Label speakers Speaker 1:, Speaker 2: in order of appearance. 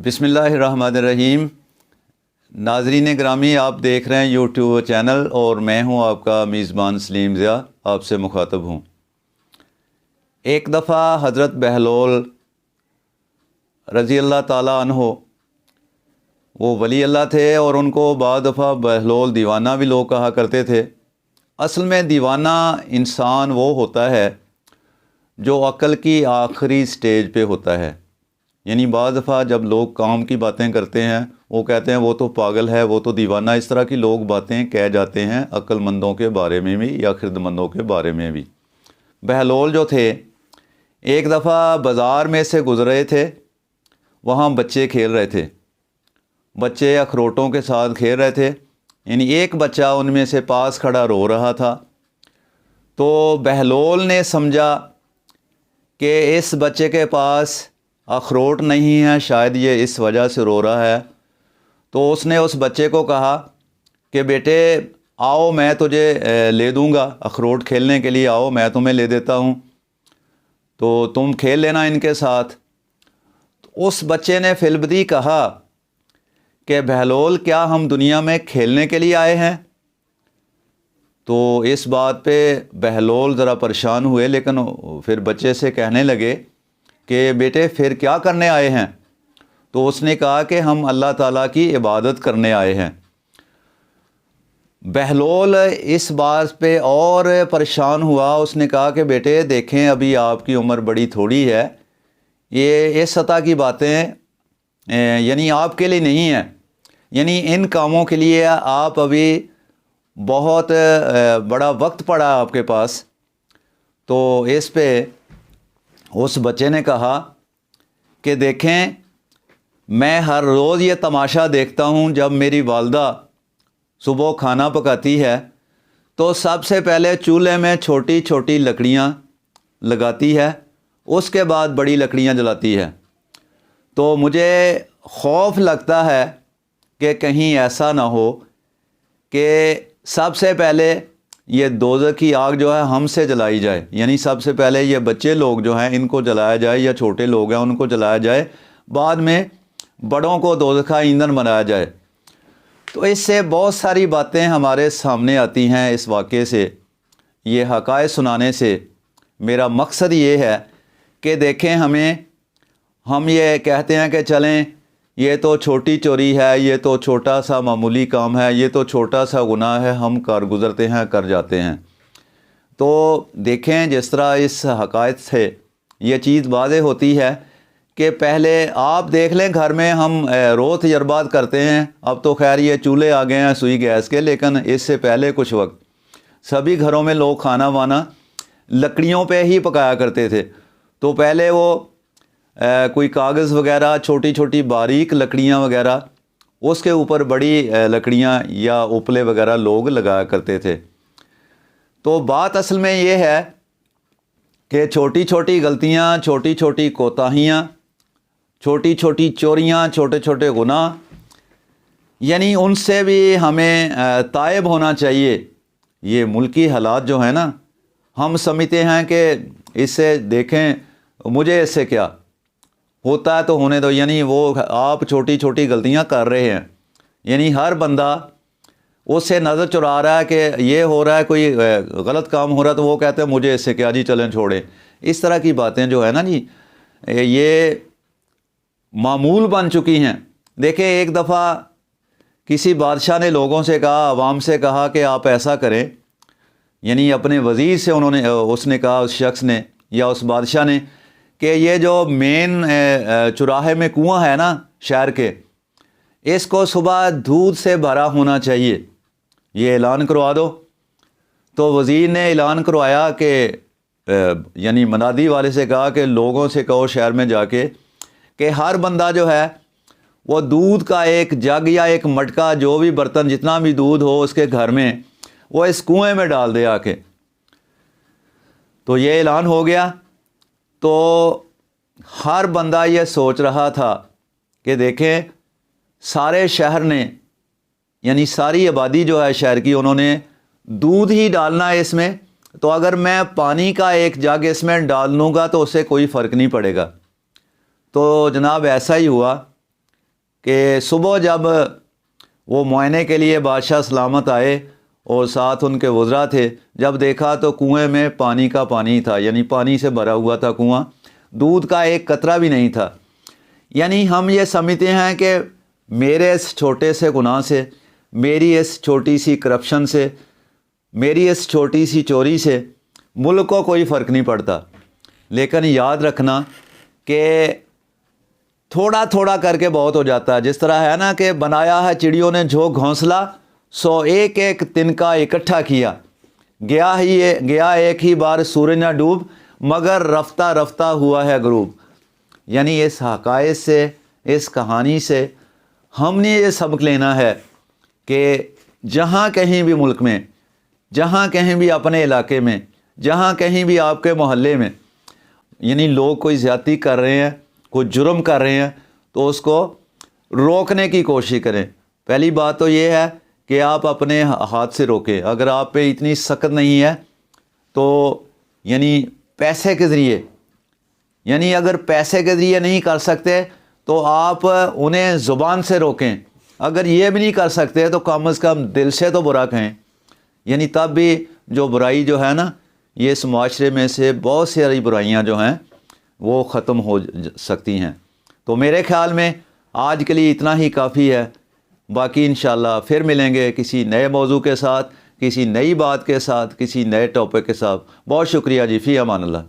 Speaker 1: بسم اللہ الرحمن الرحیم۔ ناظرین گرامی، آپ دیکھ رہے ہیں یوٹیوب چینل اور میں ہوں آپ کا میزبان سلیم ضیاء، آپ سے مخاطب ہوں۔ ایک دفعہ حضرت بہلول رضی اللہ تعالیٰ عنہ وہ ولی اللہ تھے، اور ان کو بعض دفعہ بہلول دیوانہ بھی لوگ کہا کرتے تھے۔ اصل میں دیوانہ انسان وہ ہوتا ہے جو عقل کی آخری سٹیج پہ ہوتا ہے، یعنی بعض دفعہ جب لوگ کام کی باتیں کرتے ہیں وہ کہتے ہیں وہ تو پاگل ہے، وہ تو دیوانہ، اس طرح کی لوگ باتیں کہہ جاتے ہیں عقل مندوں کے بارے میں بھی یا خرد مندوں کے بارے میں بھی۔ بہلول جو تھے ایک دفعہ بازار میں سے گزرے تھے، وہاں بچے کھیل رہے تھے، بچے اخروٹوں کے ساتھ کھیل رہے تھے، یعنی ایک بچہ ان میں سے پاس کھڑا رو رہا تھا۔ تو بہلول نے سمجھا کہ اس بچے کے پاس اخروٹ نہیں ہے، شاید یہ اس وجہ سے رو رہا ہے، تو اس نے اس بچے کو کہا کہ بیٹے آؤ میں تجھے لے دوں گا، اخروٹ کھیلنے کے لیے آؤ، میں تمہیں لے دیتا ہوں، تو تم کھیل لینا ان کے ساتھ۔ تو اس بچے نے فی البدیہہ کہا کہ بہلول کیا ہم دنیا میں کھیلنے کے لیے آئے ہیں؟ تو اس بات پہ بہلول ذرا پریشان ہوئے، لیکن پھر بچے سے کہنے لگے کہ بیٹے پھر کیا کرنے آئے ہیں؟ تو اس نے کہا کہ ہم اللہ تعالیٰ کی عبادت کرنے آئے ہیں۔ بہلول اس بات پہ اور پریشان ہوا، اس نے کہا کہ بیٹے دیکھیں ابھی آپ کی عمر بڑی تھوڑی ہے، یہ اس سطح کی باتیں یعنی آپ کے لیے نہیں ہیں، یعنی ان کاموں کے لیے آپ ابھی بہت بڑا وقت پڑا آپ کے پاس۔ تو اس پہ اس بچے نے کہا کہ دیکھیں میں ہر روز یہ تماشا دیکھتا ہوں، جب میری والدہ صبح کھانا پکاتی ہے تو سب سے پہلے چولہے میں چھوٹی چھوٹی لکڑیاں لگاتی ہے، اس کے بعد بڑی لکڑیاں جلاتی ہے، تو مجھے خوف لگتا ہے کہ کہیں ایسا نہ ہو کہ سب سے پہلے یہ دوزخ کی آگ جو ہے ہم سے جلائی جائے، یعنی سب سے پہلے یہ بچے لوگ جو ہیں ان کو جلایا جائے، یا چھوٹے لوگ ہیں ان کو جلایا جائے، بعد میں بڑوں کو دوزخ کا ایندھن بنایا جائے۔ تو اس سے بہت ساری باتیں ہمارے سامنے آتی ہیں اس واقعے سے، یہ حقائق سنانے سے۔ میرا مقصد یہ ہے کہ دیکھیں ہم یہ کہتے ہیں کہ چلیں یہ تو چھوٹی چوری ہے، یہ تو چھوٹا سا معمولی کام ہے، یہ تو چھوٹا سا گناہ ہے، ہم کر گزرتے ہیں، کر جاتے ہیں۔ تو دیکھیں جس طرح اس حقائق سے یہ چیز واضح ہوتی ہے کہ پہلے آپ دیکھ لیں گھر میں ہم روز تجربات کرتے ہیں، اب تو خیر یہ چولہے آ گئے ہیں سوئی گیس کے، لیکن اس سے پہلے کچھ وقت سبھی گھروں میں لوگ کھانا وانا لکڑیوں پہ ہی پکایا کرتے تھے۔ تو پہلے وہ کوئی کاغذ وغیرہ، چھوٹی چھوٹی باریک لکڑیاں وغیرہ، اس کے اوپر بڑی لکڑیاں یا اپلے وغیرہ لوگ لگایا کرتے تھے۔ تو بات اصل میں یہ ہے کہ چھوٹی چھوٹی غلطیاں، چھوٹی چھوٹی کوتاہیاں، چھوٹی چھوٹی چوریاں، چھوٹے چھوٹے گناہ، یعنی ان سے بھی ہمیں تائب ہونا چاہیے۔ یہ ملکی حالات جو ہیں نا، ہم سمجھتے ہیں کہ اس سے دیکھیں مجھے اس سے کیا ہوتا ہے تو ہونے دو، یعنی وہ آپ چھوٹی چھوٹی غلطیاں کر رہے ہیں، یعنی ہر بندہ اس سے نظر چرا رہا ہے کہ یہ ہو رہا ہے، کوئی غلط کام ہو رہا ہے تو وہ کہتے ہیں مجھے اس سے کیا جی، چلیں چھوڑیں۔ اس طرح کی باتیں جو ہے نا جی، یہ معمول بن چکی ہیں۔ دیکھیں ایک دفعہ کسی بادشاہ نے لوگوں سے کہا، عوام سے کہا کہ آپ ایسا کریں، یعنی اپنے وزیر سے اس نے کہا، اس شخص نے یا اس بادشاہ نے، کہ یہ جو مین چوراہے میں کنواں ہے نا شہر کے، اس کو صبح دودھ سے بھرا ہونا چاہیے، یہ اعلان کروا دو۔ تو وزیر نے اعلان کروایا کہ یعنی منادی والے سے کہا کہ لوگوں سے کہو شہر میں جا کے کہ ہر بندہ جو ہے وہ دودھ کا ایک جگ یا ایک مٹکا، جو بھی برتن جتنا بھی دودھ ہو اس کے گھر میں، وہ اس کنویں میں ڈال دے آ کے۔ تو یہ اعلان ہو گیا، تو ہر بندہ یہ سوچ رہا تھا کہ دیکھیں سارے شہر نے، یعنی ساری آبادی جو ہے شہر کی، انہوں نے دودھ ہی ڈالنا ہے اس میں، تو اگر میں پانی کا ایک جگ اس میں ڈال لوں گا تو اس سے کوئی فرق نہیں پڑے گا۔ تو جناب ایسا ہی ہوا کہ صبح جب وہ معائنے کے لیے بادشاہ سلامت آئے اور ساتھ ان کے وزراء تھے، جب دیکھا تو کنویں میں پانی کا پانی تھا، یعنی پانی سے بھرا ہوا تھا کنواں، دودھ کا ایک قطرہ بھی نہیں تھا۔ یعنی ہم یہ سمجھتے ہیں کہ میرے اس چھوٹے سے گناہ سے، میری اس چھوٹی سی کرپشن سے، میری اس چھوٹی سی چوری سے ملک کو کوئی فرق نہیں پڑتا، لیکن یاد رکھنا کہ تھوڑا تھوڑا کر کے بہت ہو جاتا ہے۔ جس طرح ہے نا کہ بنایا ہے چڑیوں نے جو گھونسلہ، سو ایک ایک تنکا اکٹھا کیا، گیا ایک ہی بار سورج نہ ڈوب، مگر رفتہ رفتہ ہوا ہے غروب۔ یعنی اس حقائق سے، اس کہانی سے ہم نے یہ سبق لینا ہے کہ جہاں کہیں بھی ملک میں، جہاں کہیں بھی اپنے علاقے میں، جہاں کہیں بھی آپ کے محلے میں یعنی لوگ کوئی زیادتی کر رہے ہیں، کوئی جرم کر رہے ہیں، تو اس کو روکنے کی کوشش کریں۔ پہلی بات تو یہ ہے کہ آپ اپنے ہاتھ سے روکیں۔ اگر آپ پہ اتنی سخت نہیں ہے تو یعنی پیسے کے ذریعے، یعنی اگر پیسے کے ذریعے نہیں کر سکتے تو آپ انہیں زبان سے روکیں۔ اگر یہ بھی نہیں کر سکتے تو کم از کم دل سے تو برا کہیں، یعنی تب بھی جو برائی جو ہے نا، یہ اس معاشرے میں سے بہت ساری برائیاں جو ہیں وہ ختم ہو سکتی ہیں۔ تو میرے خیال میں آج کے لیے اتنا ہی کافی ہے، باقی انشاءاللہ پھر ملیں گے کسی نئے موضوع کے ساتھ، کسی نئی بات کے ساتھ، کسی نئے ٹاپک کے ساتھ۔ بہت شکریہ جی، فی امان اللہ۔